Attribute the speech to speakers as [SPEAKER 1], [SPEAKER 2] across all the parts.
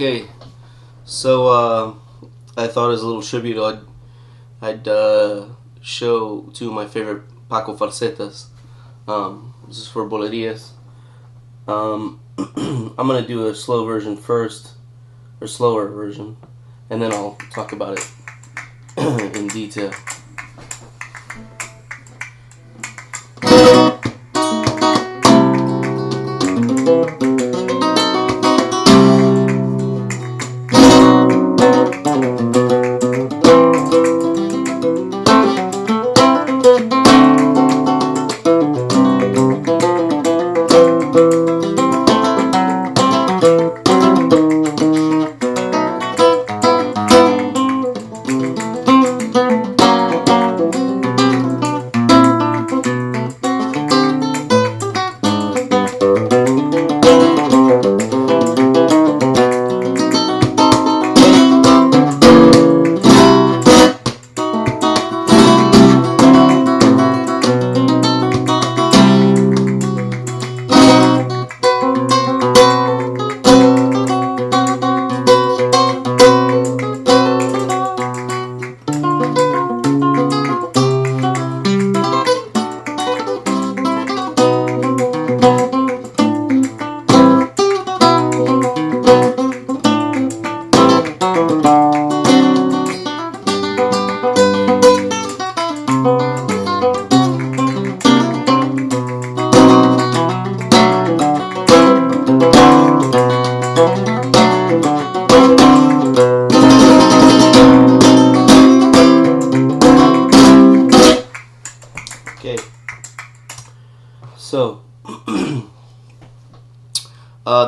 [SPEAKER 1] Okay, so I thought as a little tribute I'd show two of my favorite Paco falsetas. This is for bolerias. I'm gonna do a slow version first, or slower version, and then I'll talk about it in detail. Okay, so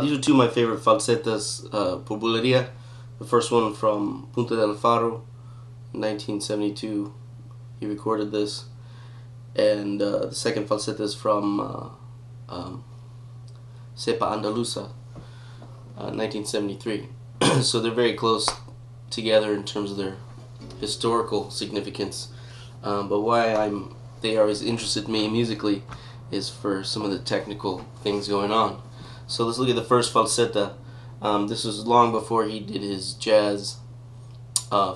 [SPEAKER 1] these are two of my favorite falsetas por bulería. The first one from Punta del Faro, 1972. He recorded this, and the second falseta is from Cepa Andaluza, 1973. So they're very close together in terms of their historical significance. But why they always interested me musically is for some of the technical things going on. So let's look at the first falseta. This was long before he did his jazz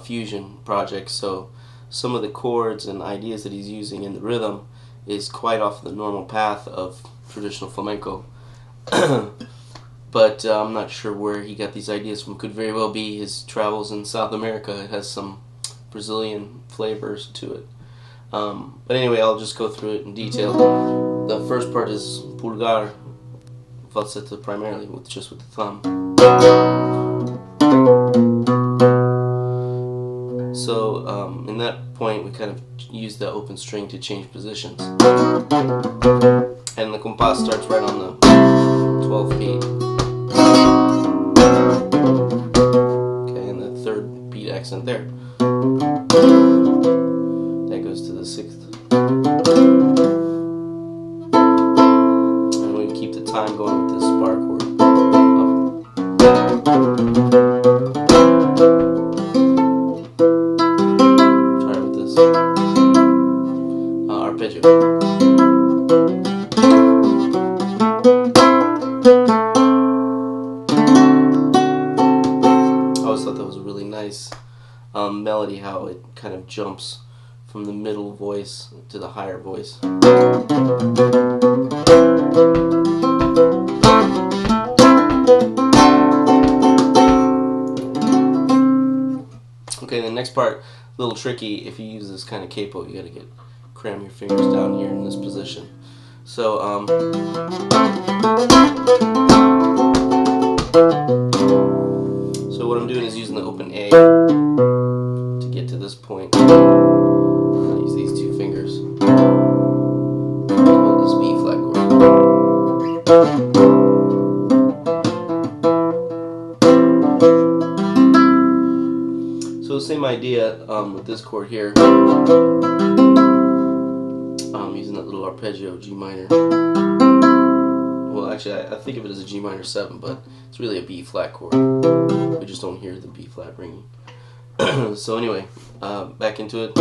[SPEAKER 1] fusion project, so some of the chords and ideas that he's using in the rhythm is quite off the normal path of traditional flamenco. But I'm not sure where he got these ideas from. Could very well be his travels in South America. It has some Brazilian flavors to it. But anyway, I'll just go through it in detail. The first part is pulgar falseta, primarily just with the thumb. So in that point we kind of use the open string to change positions, and the compás starts right on the 12th beat. Okay, and the third beat accent there. That goes to the 6th. And we keep the time going with this bar chord. Try with this arpeggio. I always thought that was a really nice melody, how it kind of jumps from the middle voice to the higher voice. Okay, the next part, a little tricky. If you use this kind of capo, you gotta cram your fingers down here in this position. So so what I'm doing is using the open A to get to this point. I use these two fingers to hold this B flat chord. So same idea with this chord here. Using that little arpeggio, G minor. Well, actually, I think of it as a G minor 7, but it's really a B flat chord. We just don't hear the B flat ringing. So anyway, back into it.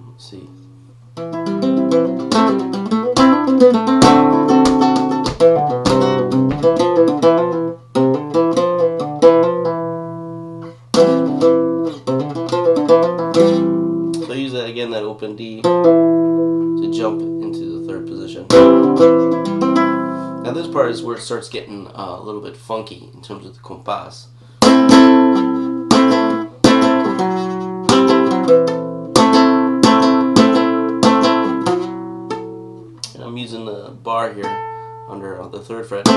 [SPEAKER 1] Let's see. So I use that again, that open D, to jump into the third position. Now this part is where it starts getting a little bit funky in terms of the compás. And I'm using the bar here under the 3rd fret.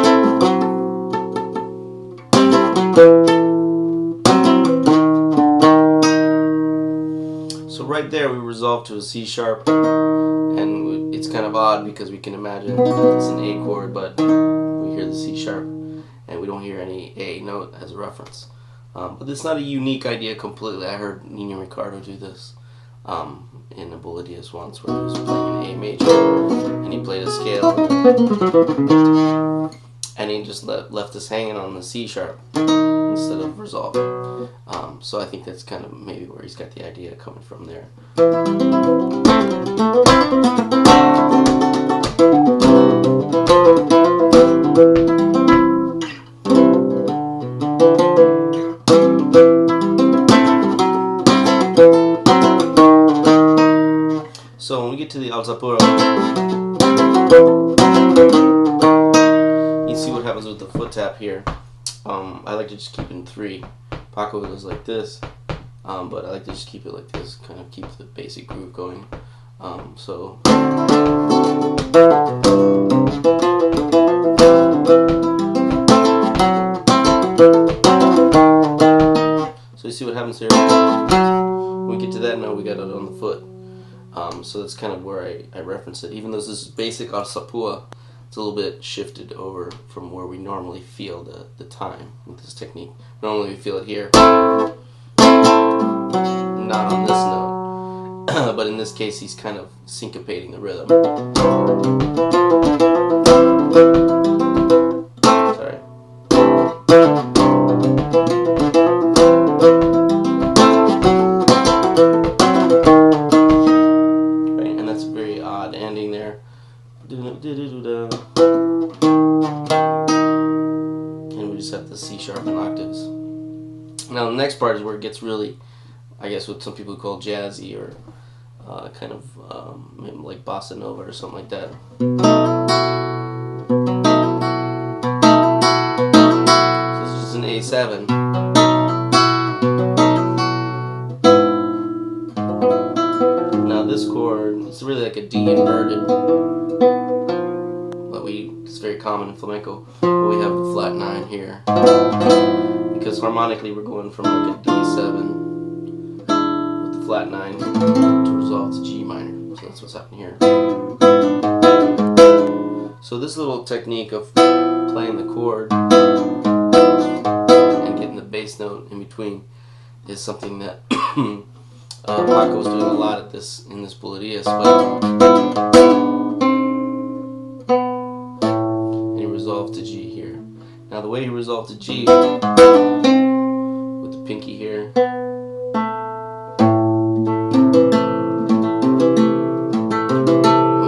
[SPEAKER 1] So right there we resolve to a C sharp, and it's kind of odd because we can imagine it's an A chord, but we hear the C sharp and we don't hear any A note as a reference. But it's not a unique idea completely. I heard Ricardo do this in a Boledias once, where he was playing an A major and he played a scale and he just left us hanging on the C sharp instead of resolving. So I think that's kind of maybe where he's got the idea coming from there. So when we get to the alza pura, you see what happens with the foot tap here. I like to just keep it in 3. Paco goes like this, but I like to just keep it like this, kind of keep the basic groove going. So you see what happens here. When we get to that note, we got it on the foot. So that's kind of where I reference it. Even though this is basic alza pura, it's a little bit shifted over from where we normally feel the time with this technique. Normally we feel it here, not on this note, but in this case he's kind of syncopating the rhythm. Sorry. Right, and that's a very odd ending there. And we just have the C sharp and octaves. Now the next part is where it gets really, I guess what some people call jazzy, or kind of maybe like bossa nova or something like that. So this is just an A7. Now this chord, it's really like a D inverted. It's very common in flamenco, but we have the flat 9 here because harmonically we're going from like a D7 with the flat 9 to resolve to G minor. So that's what's happening here. So this little technique of playing the chord and getting the bass note in between is something that Paco was doing a lot in this Boledias, resolve to G here. Now the way he resolved to G with the pinky here, we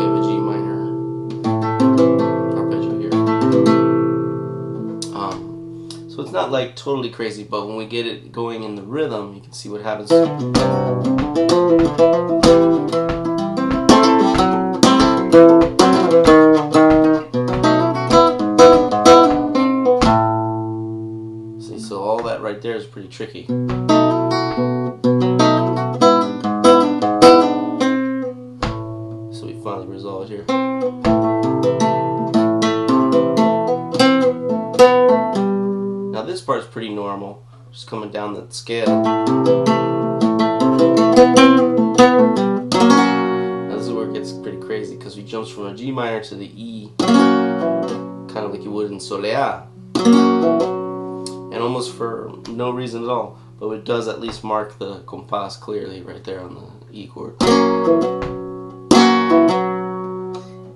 [SPEAKER 1] have a G minor arpeggio here. So it's not like totally crazy, but when we get it going in the rhythm, you can see what happens. So all that right there is pretty tricky. So we finally resolve it here. Now this part's pretty normal, just coming down that scale. Now this is where it gets pretty crazy because he jumps from a G minor to the E, kind of like you would in Soleá. And almost for no reason at all, but it does at least mark the compás clearly right there on the E chord.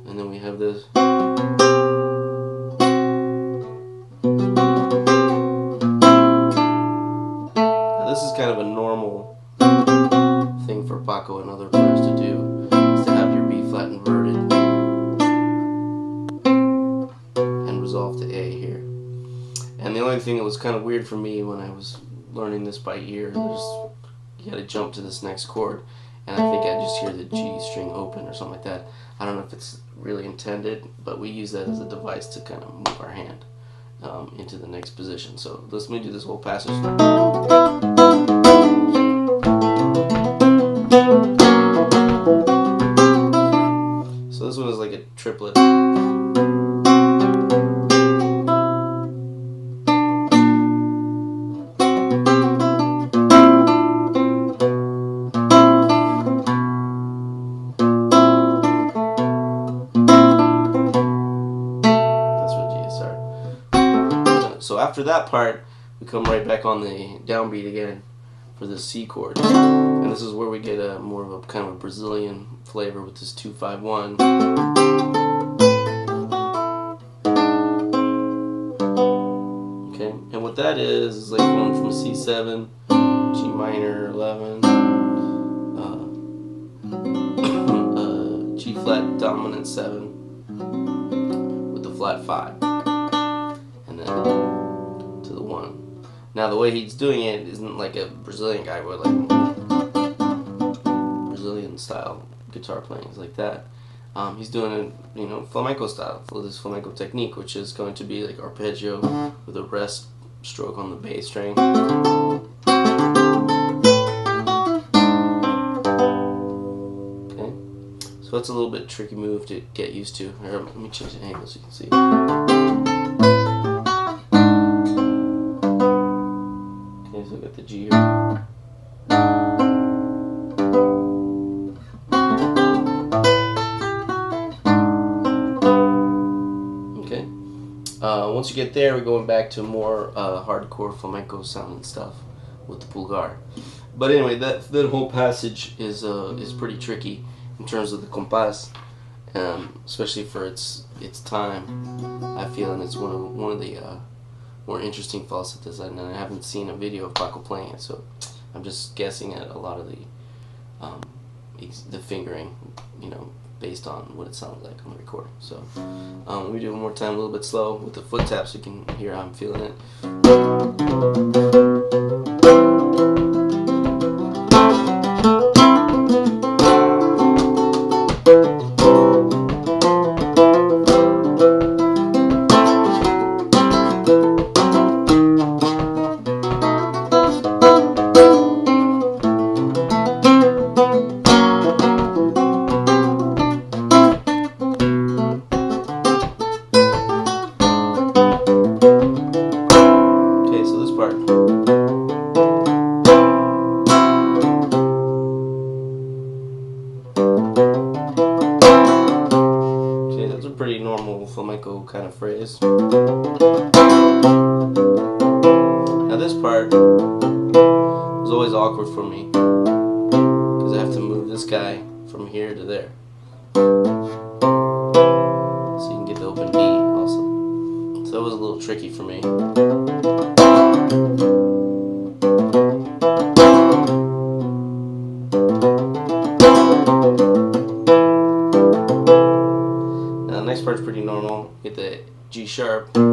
[SPEAKER 1] And then we have this. Now this is kind of a normal thing for Paco and other players to do, is to have your B flat inverted and resolve to A here. And the only thing that was kind of weird for me when I was learning this by ear, you you gotta jump to this next chord, and I think I just hear the G string open or something like that. I don't know if it's really intended, but we use that as a device to kind of move our hand into the next position. So let me do this whole passage. So this one is like a triplet. So after that part, we come right back on the downbeat again for the C chord, and this is where we get a more of a kind of a Brazilian flavor with this 2-5-1. Okay, and what that is like going from C7, G minor 11, G flat dominant 7 with the flat 5, and then now the way he's doing it isn't like a Brazilian guy with like Brazilian style guitar playing. It's like that. He's doing it, flamenco style, for this flamenco technique, which is going to be like arpeggio with a rest stroke on the bass string. Okay, so that's a little bit tricky move to get used to. Here, let me change the angle so you can see. So I got the G here. Okay. Once you get there, we're going back to more hardcore flamenco sounding stuff with the pulgar. But anyway, that whole passage is pretty tricky in terms of the compás, especially for its time. I feel, and it's one of the more interesting falsetas, and I haven't seen a video of Paco playing it, so I'm just guessing at a lot of the fingering, based on what it sounds like on the recording. So let me do it one more time, a little bit slow with the foot tap, so you can hear how I'm feeling it. Pretty normal flamenco kind of phrase. Now this part was always awkward for me because I have to move this guy from here to there, so you can get the open B also. So that was a little tricky for me. Next part's pretty normal. Get the G sharp. Okay,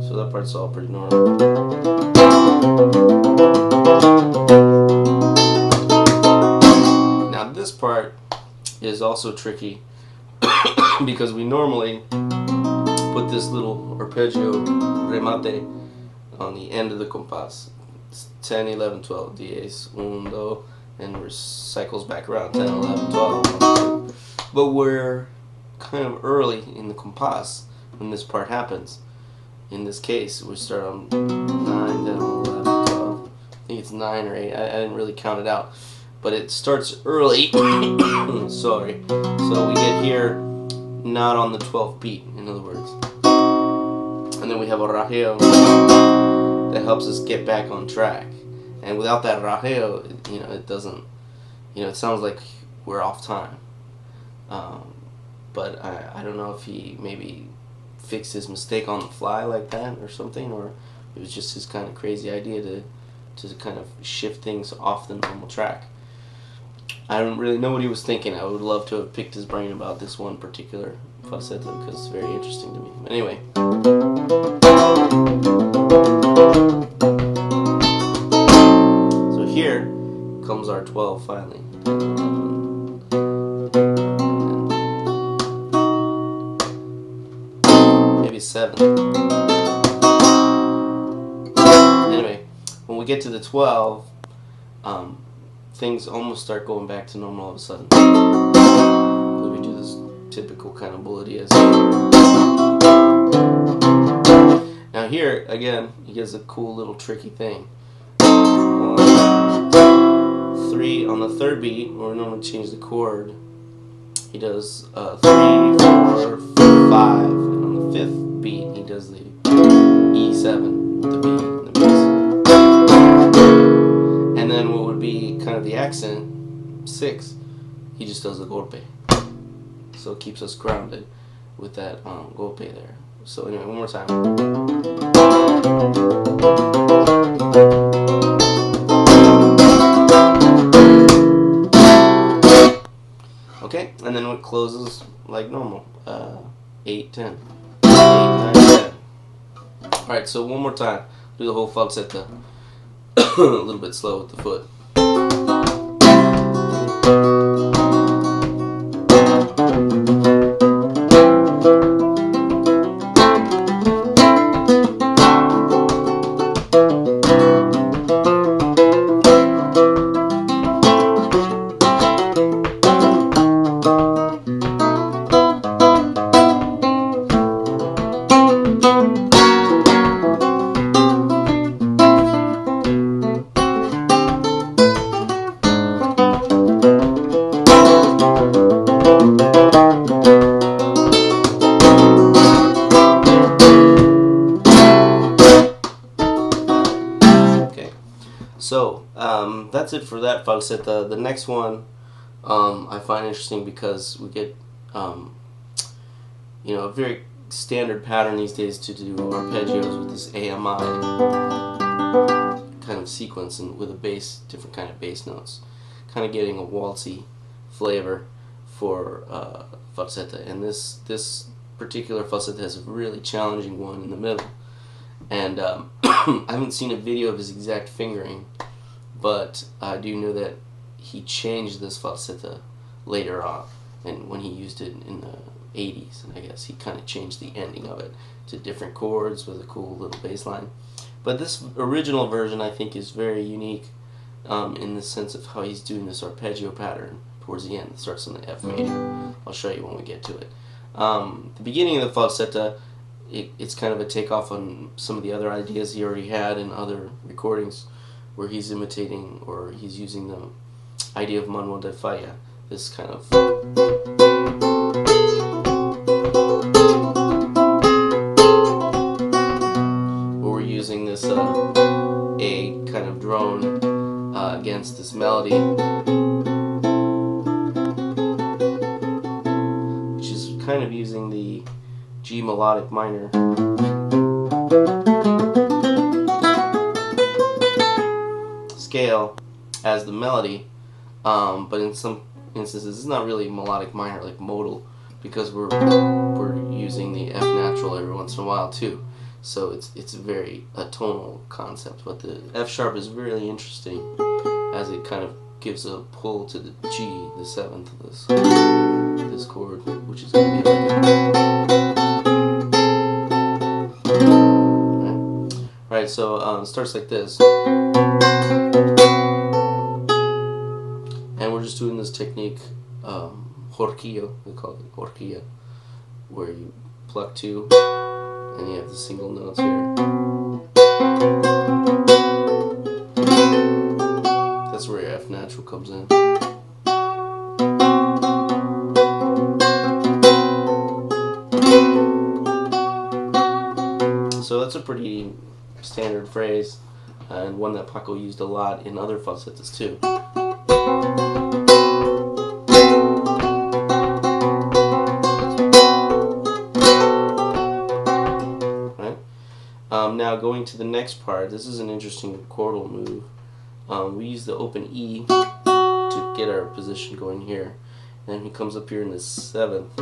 [SPEAKER 1] so that part's all pretty normal. Now this part is also tricky because we normally put this little arpeggio remate on the end of the compás. It's 10, 11, 12, diez, 1, 2, and it cycles back around 10, 11, 12, 1, 2. But we're kind of early in the compás when this part happens. In this case, we start on 9, 10, 11, 12. I think it's 9 or 8. I didn't really count it out. But it starts early. Sorry. So we get here not on the 12th beat, in other words. And then we have a rajeo that helps us get back on track. And without that rajeo, it doesn't, it sounds like we're off time. But I don't know if he maybe fixed his mistake on the fly like that or something, or it was just his kind of crazy idea to kind of shift things off the normal track. I don't really know what he was thinking. I would love to have picked his brain about this one particular falseta because it's very interesting to me. Anyway. sharp 12 finally. Maybe 7. Anyway, when we get to the 12, things almost start going back to normal all of a sudden. So we do this typical kind of bullet diaz. Now here, again, he does a cool little tricky thing. 1, 3 on the third beat, where we normally change the chord. He does 3, 4, 5, and on the fifth beat, he does the E7 with the B and the bass. And then what would be kind of the accent, 6, he just does a golpe. So it keeps us grounded with that golpe there. So anyway, one more time. Okay, and then it closes like normal. 8, 10. 8, 9, 10. Alright, so one more time. Do the whole falseta. A little bit slow with the foot. So that's it for that falseta. The next one I find interesting because we get a very standard pattern these days to do arpeggios with this AMI kind of sequence and with a bass, different kind of bass notes, kind of getting a waltzy flavor for falseta. And this particular falseta has a really challenging one in the middle. And I haven't seen a video of his exact fingering, but I do know that he changed this falseta later on, and when he used it in the 80s, I guess he kind of changed the ending of it to different chords with a cool little bass line. But this original version I think is very unique in the sense of how he's doing this arpeggio pattern towards the end. It starts on the F major. I'll show you when we get to it. The beginning of the falseta, it's kind of a takeoff on some of the other ideas he already had in other recordings where he's imitating or he's using the idea of Manuel de Falla, this kind of where we're using this A kind of drone against this melody, which is kind of using the G melodic minor scale as the melody, but in some instances it's not really melodic minor like modal, because we're using the F natural every once in a while too. So it's very a tonal concept, but the F sharp is really interesting as it kind of gives a pull to the G, the 7th of this chord, which is going to be like Right, so it starts like this, and we're just doing this technique, horquillo, we call it horquilla, where you pluck 2, and you have the single notes here. That's where your F natural comes in. So that's a pretty standard phrase, and one that Paco used a lot in other falsetas too. Right? Now going to the next part, this is an interesting chordal move. We use the open E to get our position going here, and he comes up here in the 7th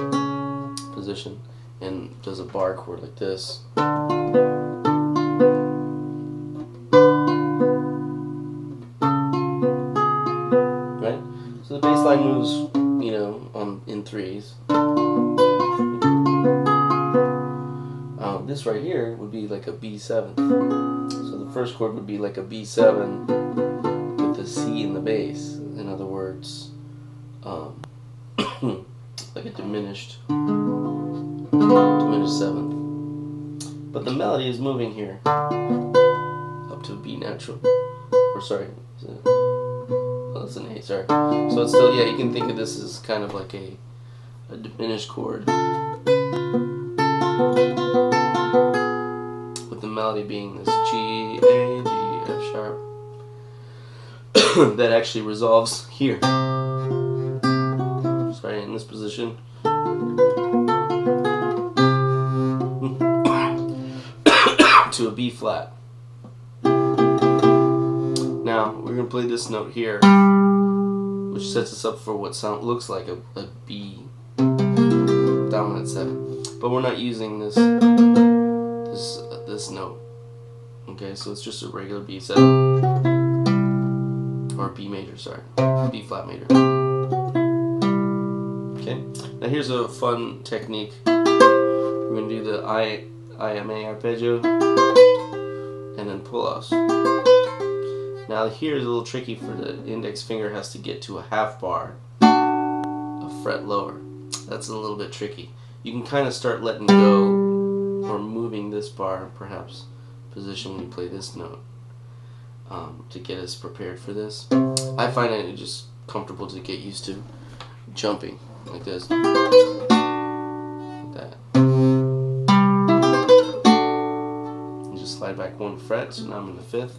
[SPEAKER 1] position and does a bar chord like this. moves, you know, in threes. This right here would be like a B7. So the first chord would be like a B7 with a C in the bass. In other words, like a diminished seventh. But the melody is moving here up to a B natural. Or sorry, oh, that's an A, sorry. So it's still, yeah, you can think of this as kind of like a diminished chord, with the melody being this G, A, G, F sharp, that actually resolves here. Sorry, in this position. To a B flat. Now we're going to play this note here, which sets us up for what looks like a B dominant 7, but we're not using this note. Okay, so it's just a regular B7 or B major, sorry, B flat major. Okay, now here's a fun technique. We're going to do the IMA arpeggio and then pull-offs. Now here's a little tricky, for the index finger has to get to a half bar, a fret lower. That's a little bit tricky. You can kind of start letting go or moving this bar, perhaps position when you play this note, to get us prepared for this. I find it just comfortable to get used to jumping like this, like that. And just slide back one fret, so now I'm in the 5th.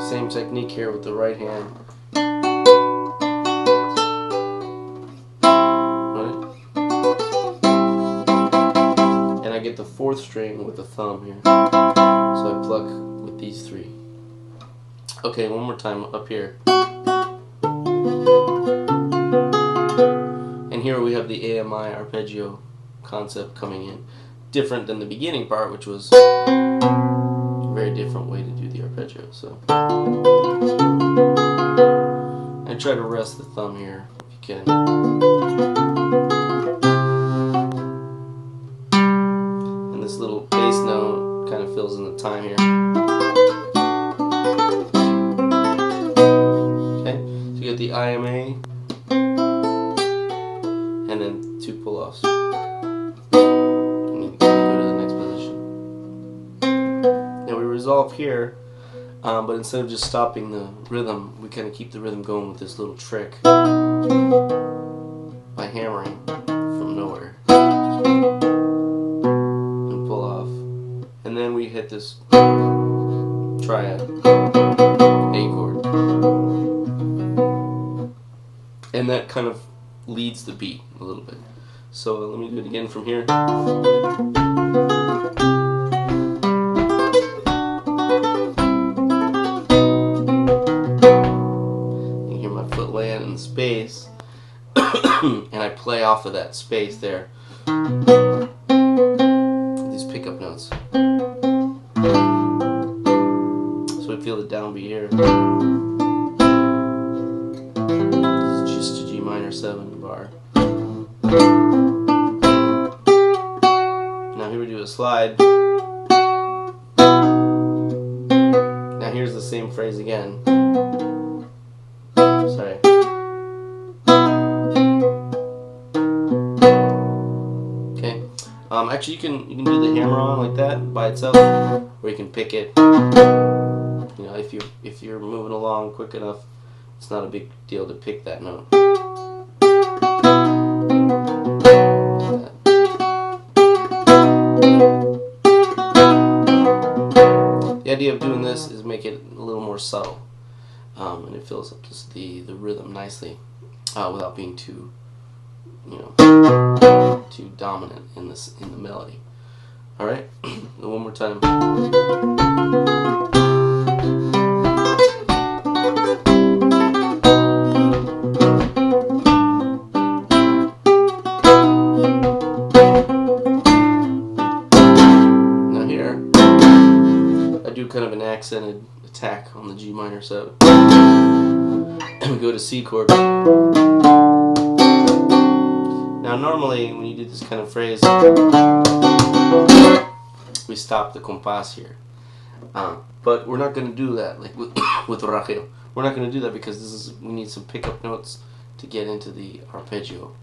[SPEAKER 1] Same technique here with the right hand. Right? And I get the 4th string with the thumb here. So I pluck with these 3. Okay, one more time up here. And here we have the AMI arpeggio concept coming in. Different than the beginning part, which was a very different way to do the arpeggio. So I try to rest the thumb here if you can. And this little bass note kind of fills in the time here. Okay, so you get the IMA and then 2 pull-offs. Resolve here, but instead of just stopping the rhythm, we kind of keep the rhythm going with this little trick by hammering from nowhere and pull off, and then we hit this triad A chord, and that kind of leads the beat a little bit. So let me do it again from here. Space and I play off of that space there, these pickup notes. So we feel the downbeat here. This is just a G minor 7 bar. Now here we do a slide. Now here's the same phrase again. Sorry. Actually, you can do the hammer on like that by itself, or you can pick it. You know, if you're moving along quick enough, it's not a big deal to pick that note. The idea of doing this is make it a little more subtle, and it fills up just the rhythm nicely, without being too, too dominant in the melody. All right, one more time. Now here, I do kind of an accented attack on the G minor 7. and we go to C chord. Now normally when you do this kind of phrase, we stop the compás here. But we're not going to do that like with Ricardo. We're not going to do that because we need some pickup notes to get into the arpeggio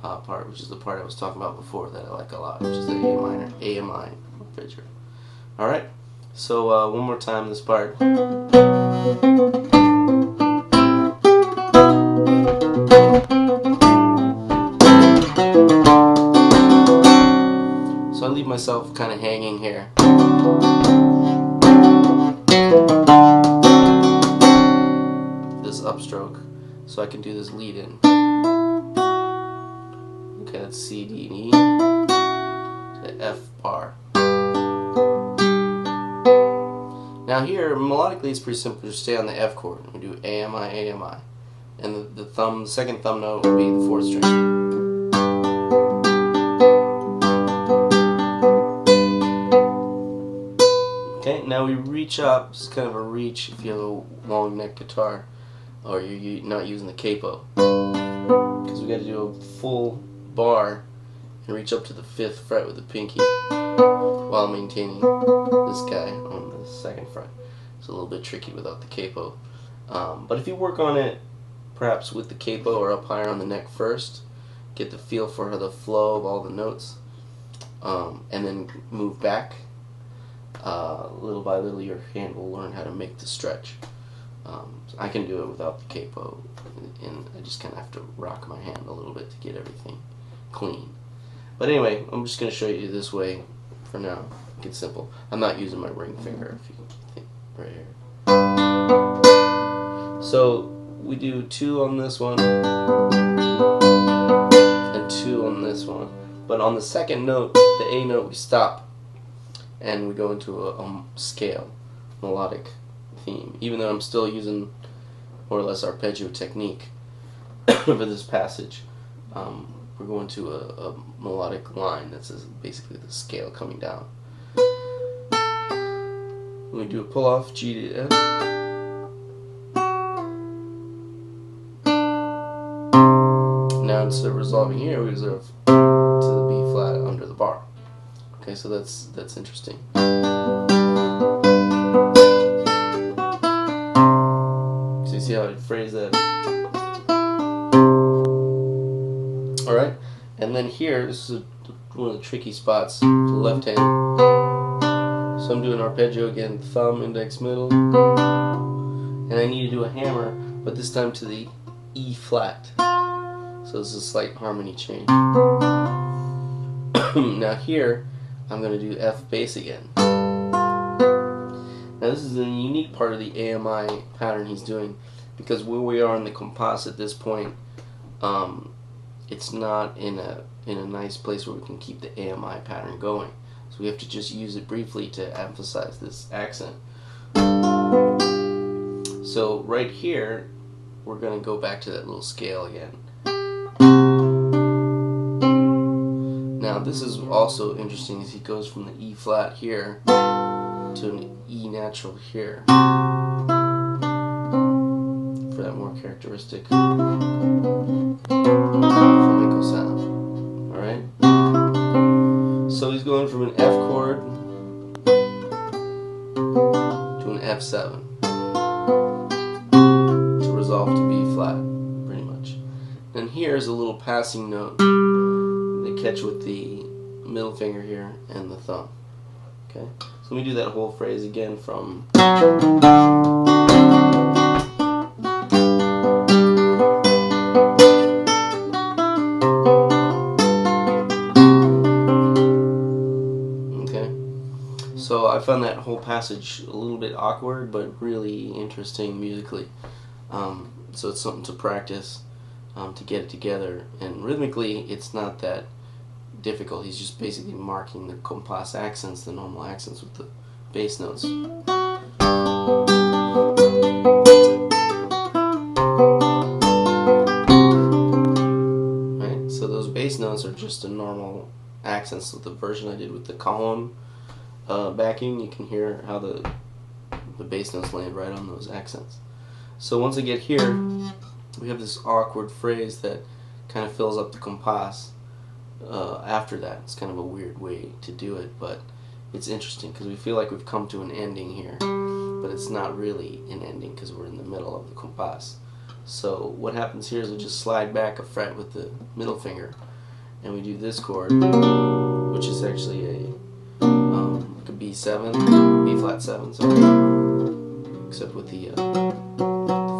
[SPEAKER 1] part, which is the part I was talking about before that I like a lot, which is the A minor, AMI arpeggio. Alright, so one more time this part. So I leave myself kind of hanging here. This upstroke, so I can do this lead in. Okay, that's C, D, and E to F bar. Now here, melodically, it's pretty simple. Just stay on the F chord. We do AMI, AMI, and the second thumb note would be the fourth string. Okay, now we reach up. It's kind of a reach if you have a long neck guitar, or you're not using the capo, because we got to do a full bar and reach up to the 5th fret with the pinky while maintaining this guy on the 2nd fret. It's a little bit tricky without the capo, but if you work on it perhaps with the capo or up higher on the neck first, get the feel for the flow of all the notes, and then move back, little by little your hand will learn how to make the stretch. So I can do it without the capo, and I just kind of have to rock my hand a little bit to get everything clean. But anyway, I'm just going to show you this way for now. It's simple. I'm not using my ring finger, if you think, right here. So we do 2 on this one and 2 on this one, but on the second note, the A note, we stop and we go into a scale, melodic theme, even though I'm still using more or less arpeggio technique for this passage. We're going to a melodic line that's basically the scale coming down. We do a pull off G to F. Now instead of resolving here, we resolve to the B flat under the bar. Okay, so that's interesting. So you see how I phrase that? Alright, and then here, this is one of the tricky spots, the left hand. So I'm doing arpeggio again, thumb, index, middle, and I need to do a hammer, but this time to the E flat. So this is a slight harmony change. Now here, I'm going to do F bass again. Now this is a unique part of the AMI pattern he's doing, because where we are in the compás at this point, it's not in a nice place where we can keep the AMI pattern going. So we have to just use it briefly to emphasize this accent. So right here, we're going to go back to that little scale again. Now this is also interesting as he goes from the E flat here to an E natural here for that more characteristic flamenco sound. Alright? So he's going from an F chord to an F7 to resolve to B flat, pretty much. And here's a little passing note they catch with the middle finger here and the thumb. Okay? So let me do that whole phrase again from So I found that whole passage a little bit awkward, but really interesting musically. So it's something to practice, to get it together. And rhythmically, it's not that difficult. He's just basically marking the compás accents, the normal accents, with the bass notes. Right? So those bass notes are just the normal accents of the version I did with the column backing. You can hear how the bass notes land right on those accents. So once I get here, we have this awkward phrase that kind of fills up the compás after that. It's kind of a weird way to do it, but it's interesting because we feel like we've come to an ending here, but it's not really an ending because we're in the middle of the compás. So what happens here is we just slide back a fret with the middle finger, and we do this chord, which is actually like a B7, B flat 7, sorry, except with the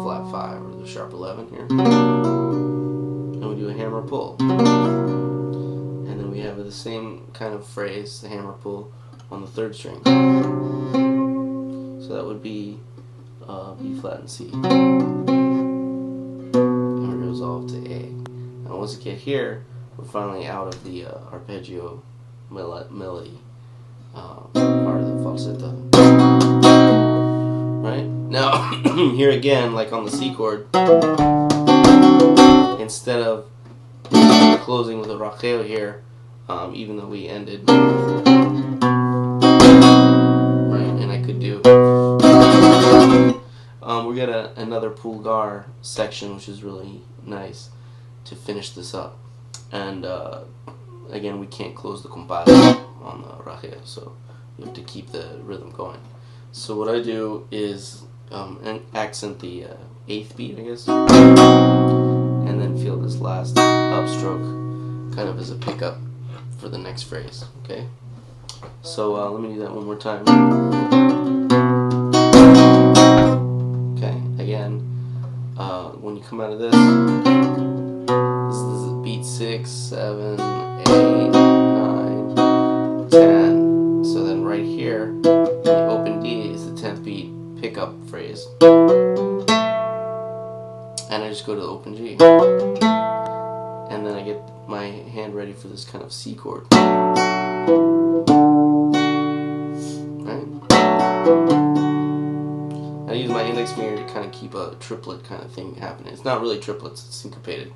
[SPEAKER 1] flat 5 or the sharp 11 here. And we do a hammer pull, and then we have the same kind of phrase, the hammer pull, on the 3rd string. So that would be B flat and C. And it goes off to A. Now once we get here, we're finally out of the arpeggio melody part of the falseta. Right? Now, here again, like on the C chord, instead of closing with a racheo here, even though we ended, right, and I could do, we got another pulgar section, which is really nice to finish this up. And again, we can't close the compás on the racheo, so you have to keep the rhythm going. So what I do is accent the 8th beat, I guess, and then feel this last upstroke kind of as a pickup for the next phrase. Okay, so let me do that one more time. Okay, again, when you come out of this is beat 6, 7, 8, 9, 10. So then right here, the open D is the 10th beat pickup phrase, and I just go to the open G, and then I get my hand ready for this kind of C chord. Right? I use my index finger to kind of keep a triplet kind of thing happening. It's not really triplets, it's syncopated.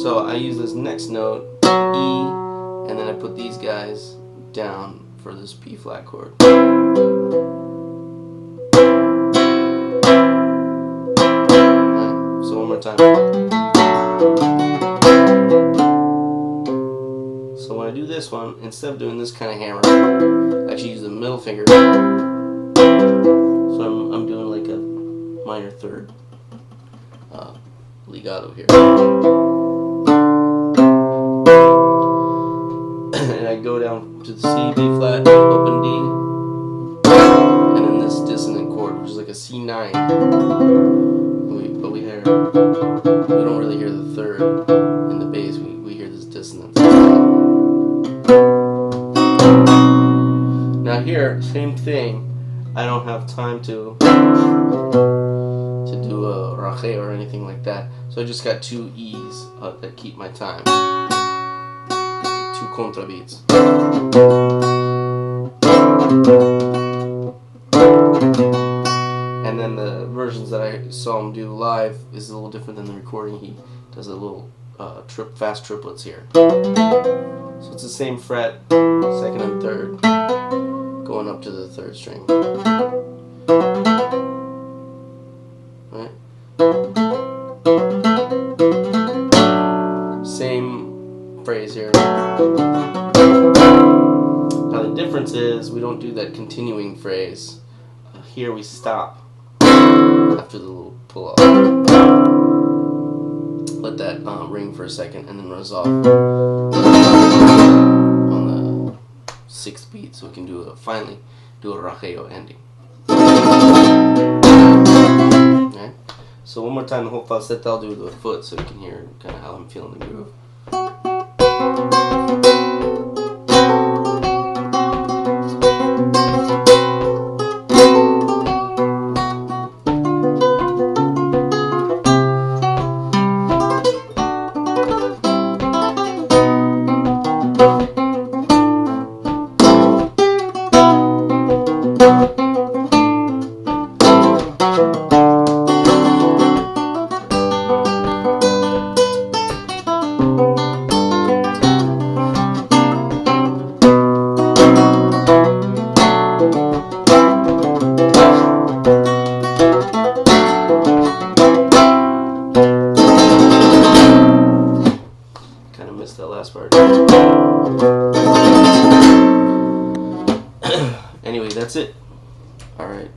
[SPEAKER 1] So I use this next note, E, and then I put these guys down for this B flat chord. Right, so one more time. So when I do this one, instead of doing this kind of hammer, I actually use the middle finger. So I'm doing like a minor 3rd legato here. And I go down to the C, B flat, open D, and then this dissonant chord, which is like a C9. But we don't really hear the 3rd in the bass. We hear this dissonance. Now here, same thing. I don't have time to do a racheo or anything like that, so I just got 2 E's that keep my time. 2 contrabeats. And then the versions that I saw him do live is a little different than the recording. He does a little fast triplets here. So it's the same fret, 2nd and 3rd, going up to the 3rd string. Right? Same phrase here. Now the difference is we don't do that continuing phrase. Here we stop after the little pull off. Let that ring for a second and then resolve on the 6th beat, so we can finally do a racheo ending. Okay? So one more time the whole falseta I'll do with the foot so you can hear kind of how I'm feeling the groove.
[SPEAKER 2] that's it.
[SPEAKER 1] All right.